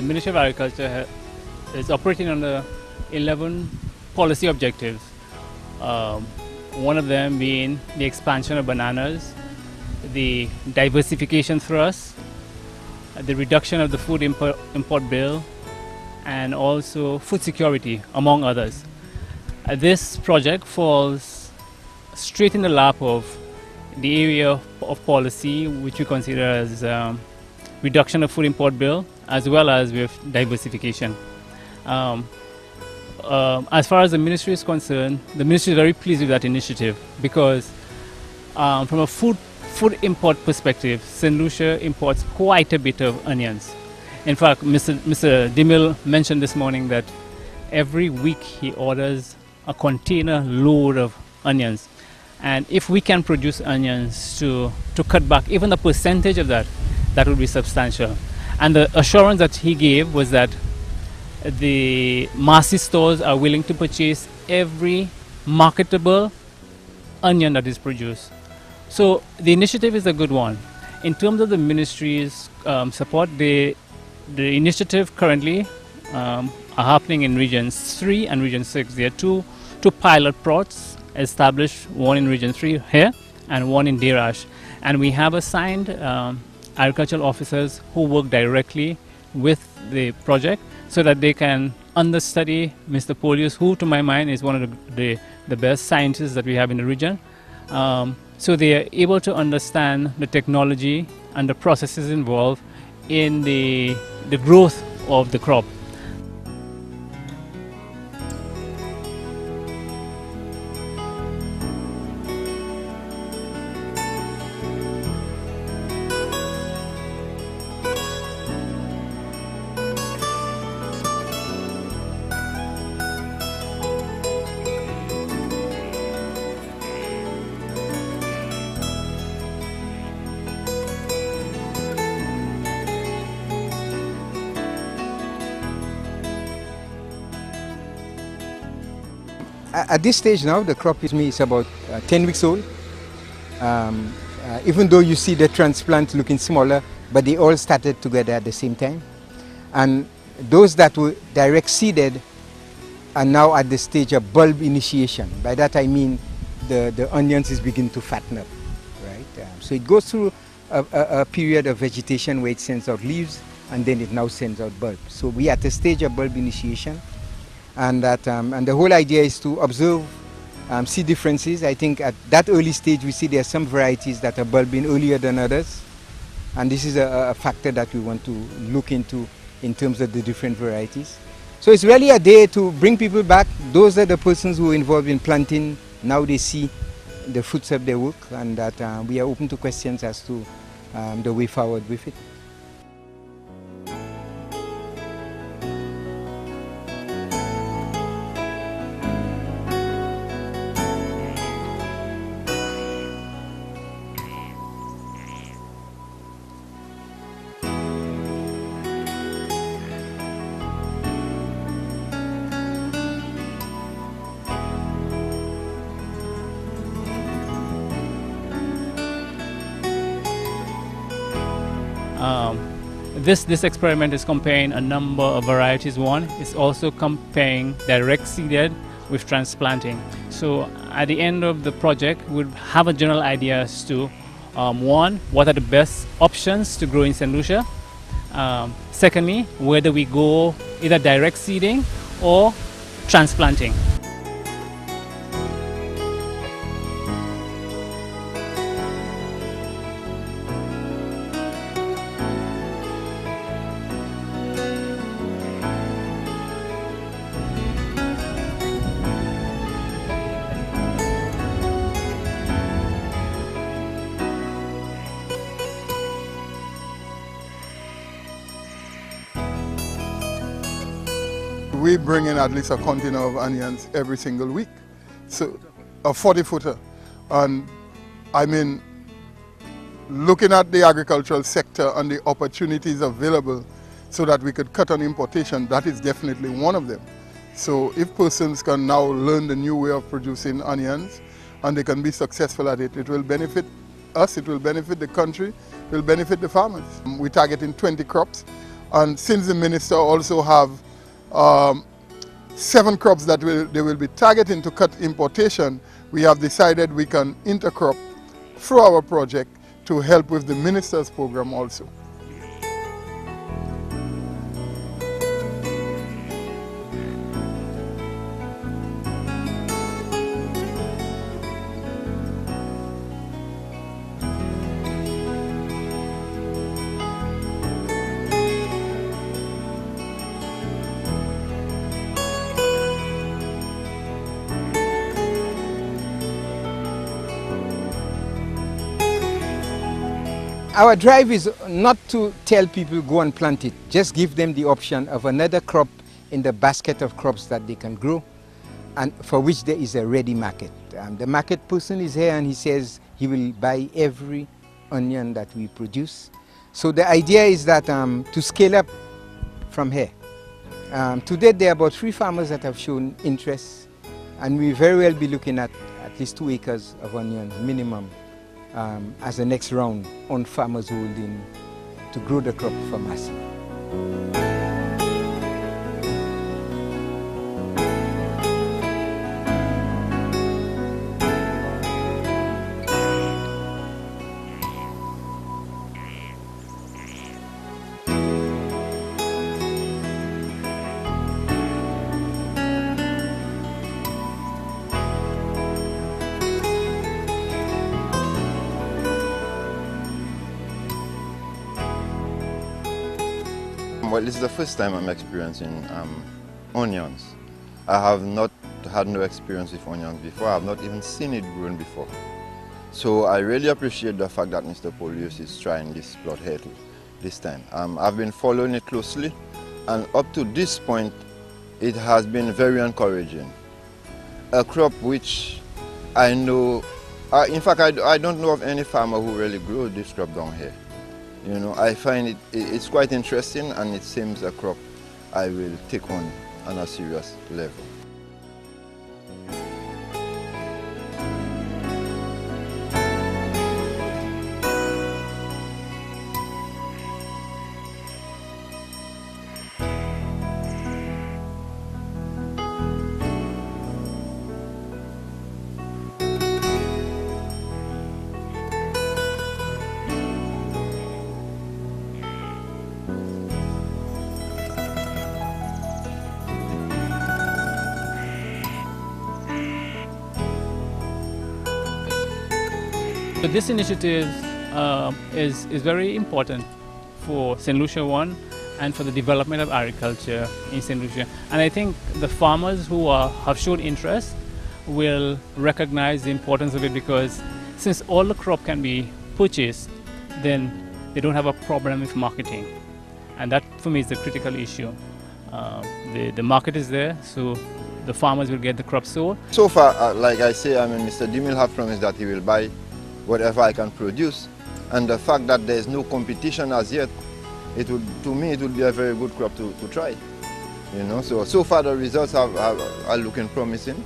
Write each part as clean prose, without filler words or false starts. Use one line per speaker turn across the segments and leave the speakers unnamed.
Ministry of Agriculture is operating under 11 policy objectives. One of them being the expansion of bananas, the diversification thrust, the reduction of the food import bill, and also food security, among others. This project falls straight in the lap of the area of policy which we consider as reduction of food import bill, as well as with diversification. As far as the ministry is concerned, the ministry is very pleased with that initiative because from a food import perspective, St. Lucia imports quite a bit of onions. In fact, Mr. Dimil mentioned this morning that every week he orders a container load of onions. And if we can produce onions to cut back even a percentage of that, that would be substantial. And the assurance that he gave was that the Marcy stores are willing to purchase every marketable onion that is produced. So the initiative is a good one. In terms of the ministry's support, the initiative currently are happening in Regions 3 and Region 6. There are two pilot plots established, one in Region 3 here and one in Derash. And we have assigned agricultural officers who work directly with the project so that they can understudy Mr. Polius, who to my mind is one of the best scientists that we have in the region. So they are able to understand the technology and the processes involved in the growth of the crop.
At this stage now, the crop is about 10 weeks old. Even though you see the transplant looking smaller, but they all started together at the same time. And those that were direct seeded are now at the stage of bulb initiation. By that I mean the onions is beginning to fatten up, right? So it goes through a period of vegetation where it sends out leaves, and then it now sends out bulbs. So we are at the stage of bulb initiation. And the whole idea is to observe, see differences. I think at that early stage we see there are some varieties that are bulbing earlier than others, and this is a factor that we want to look into in terms of the different varieties. So it's really a day to bring people back. Those are the persons who are involved in planting. Now they see the fruits of their work, and that we are open to questions as to the way forward with it.
This experiment is comparing a number of varieties. One is also comparing direct seeded with transplanting. So at the end of the project, we'll have a general idea as to one, what are the best options to grow in St. Lucia? Secondly, whether we go either direct seeding or transplanting.
We bring in at least a container of onions every single week, so a 40-footer. And I mean, looking at the agricultural sector and the opportunities available so that we could cut on importation, that is definitely one of them. So if persons can now learn the new way of producing onions and they can be successful at it, it will benefit us, it will benefit the country, it will benefit the farmers. We're targeting 20 crops. And since the minister also have 7 crops that they will be targeting to cut importation, we have decided we can intercrop through our project to help with the minister's program also.
Our drive is not to tell people go and plant it, just give them the option of another crop in the basket of crops that they can grow and for which there is a ready market. The market person is here and he says he will buy every onion that we produce. So the idea is that to scale up from here. Today there are about 3 farmers that have shown interest, and we very well be looking at least 2 acres of onions minimum as the next round on farmers holding to grow the crop for mass.
Well, this is the first time I'm experiencing onions. I have not had no experience with onions before. I have not even seen it grown before. So I really appreciate the fact that Mr. Polius is trying this plot here this time. I've been following it closely, and up to this point, it has been very encouraging. A crop which I know, in fact, I don't know of any farmer who really grows this crop down here. You know, I find it's quite interesting, and it seems a crop I will take on a serious level.
So this initiative is very important for St. Lucia 1 and for the development of agriculture in St. Lucia. And I think the farmers who have shown interest will recognize the importance of it, because since all the crop can be purchased, then they don't have a problem with marketing. And that for me is the critical issue. The market is there, so the farmers will get the crop sold.
So far, like I say, Mr. Dimil have promised that he will buy whatever I can produce, and the fact that there is no competition as yet, to me it would be a very good crop to try. You know, so far the results are looking promising.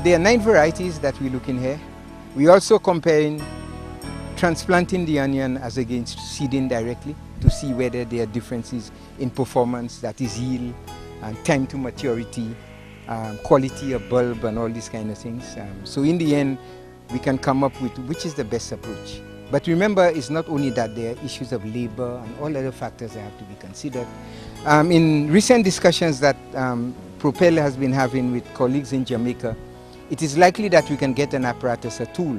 There are 9 varieties that we look in here. We also comparing transplanting the onion as against seeding directly to see whether there are differences in performance, that is yield, and time to maturity, quality of bulb, and all these kind of things. So in the end, we can come up with which is the best approach. But remember, it's not only that, there are issues of labor and all other factors that have to be considered. In recent discussions that PROPEL has been having with colleagues in Jamaica, it is likely that we can get an apparatus, a tool,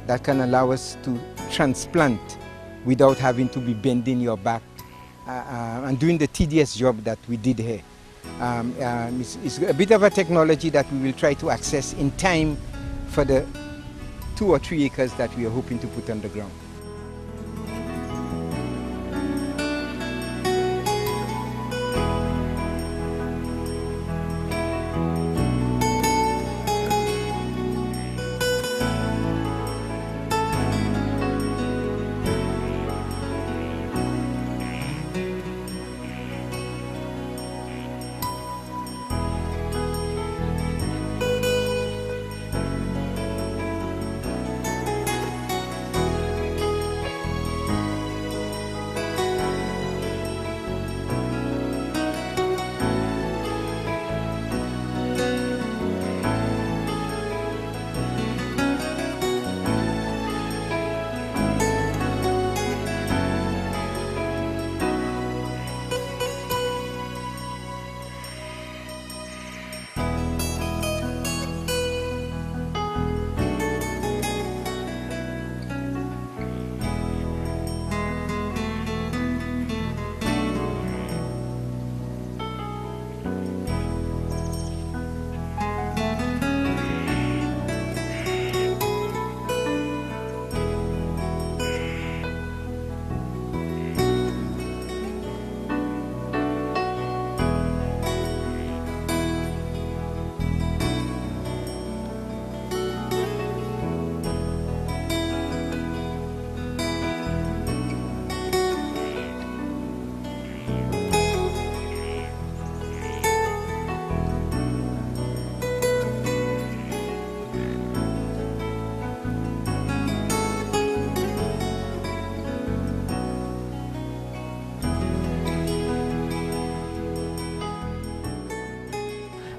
that can allow us to transplant without having to be bending your back and doing the tedious job that we did here. It's a bit of a technology that we will try to access in time for the 2 or 3 acres that we are hoping to put on the ground.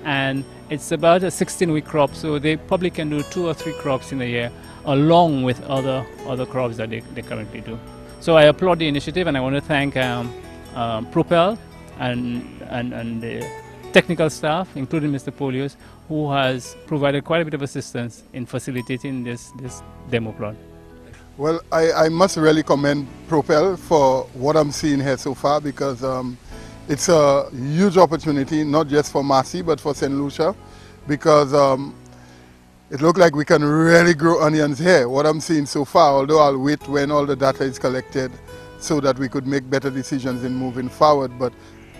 And it's about a 16-week crop, so they probably can do 2 or 3 crops in a year, along with other crops that they currently do. So I applaud the initiative, and I want to thank PROPEL and the technical staff, including Mr. Polios, who has provided quite a bit of assistance in facilitating this demo plot.
Well, I must really commend PROPEL for what I'm seeing here so far, because it's a huge opportunity, not just for Massey, but for St. Lucia, because it looks like we can really grow onions here. What I'm seeing so far, although I'll wait when all the data is collected so that we could make better decisions in moving forward, but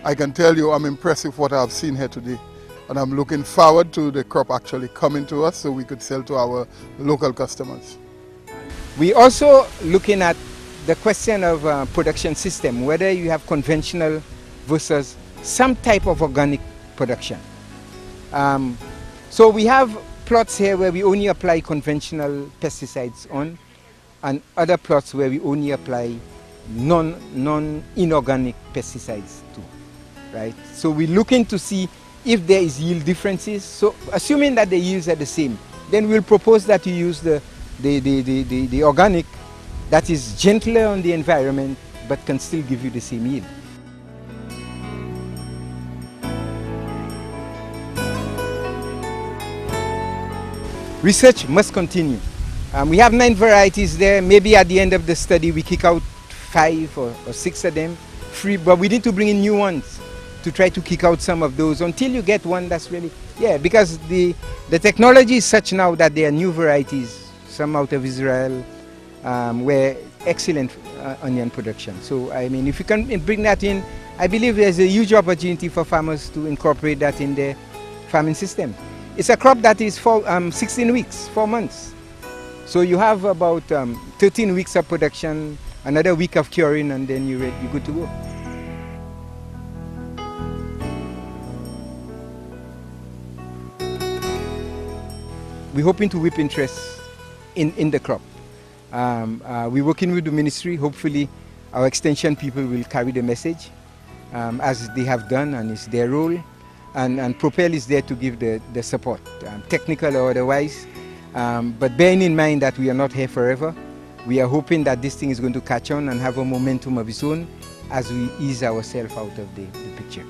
I can tell you I'm impressed with what I've seen here today. And I'm looking forward to the crop actually coming to us so we could sell to our local customers.
We're also looking at the question of production system, whether you have conventional versus some type of organic production. So we have plots here where we only apply conventional pesticides on, and other plots where we only apply non-inorganic pesticides too, right? So we're looking to see if there is yield differences. So assuming that the yields are the same, then we'll propose that you use the organic that is gentler on the environment but can still give you the same yield. Research must continue. We have 9 varieties there. Maybe at the end of the study we kick out 5 or 6 of them free, but we need to bring in new ones to try to kick out some of those until you get one that's really, because the technology is such now that there are new varieties, some out of Israel, where excellent onion production. So I mean, if you can bring that in, I believe there's a huge opportunity for farmers to incorporate that in their farming system. It's a crop that is for 16 weeks, 4 months. So you have about 13 weeks of production, another week of curing, and then you're good to go. We're hoping to whip interest in the crop. We're working with the ministry. Hopefully our extension people will carry the message as they have done, and it's their role. And PROPEL is there to give the support, technical or otherwise. But bearing in mind that we are not here forever, we are hoping that this thing is going to catch on and have a momentum of its own as we ease ourselves out of the picture.